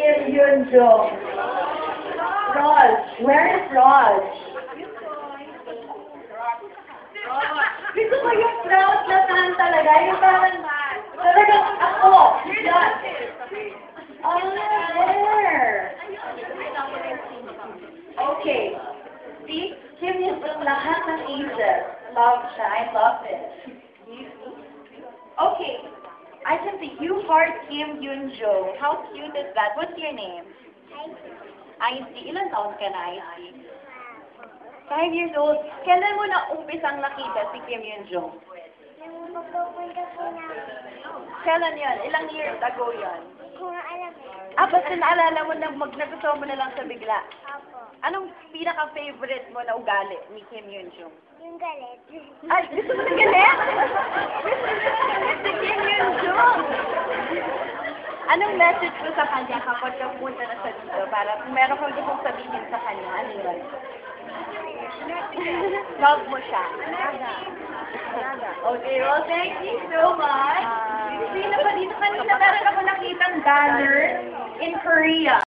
Kim Yun Jong. Raj. Where is Raj? Gusto ko yung proud na fan talaga. Yung parang, talagang ako. Yan. Oh, there. Okay. See, Kim Yun Jong, lahat ng ages. Love siya. I love it. Okay. I can see you heart Kim Yun Jong. How cute is that? What's your name? Icy. Ilan taon ka na, Icy? 5 years old. Kailan mo na umpisang nakita si Kim Yun Jong? Nung magpupunta po na Kailan yan? Ilang years ago yan? kung alam eh. Basta naalala mo na nagustuhan mo na lang sa bigla. Apo. Anong pinaka-favorite mo na ugali ni Kim Yun Jong? Yung galit. Ay, gusto mo ng galit? Si Kim Yun Jong! Anong message mo sa kanya kapag punta na sa dito? Para kung meron kang gustong sabihin sa kanya, ano yun? Love mo siya. Okay, well, thank you so much. Sino pa dito kanina? Meron ako nakitang banner in Korea.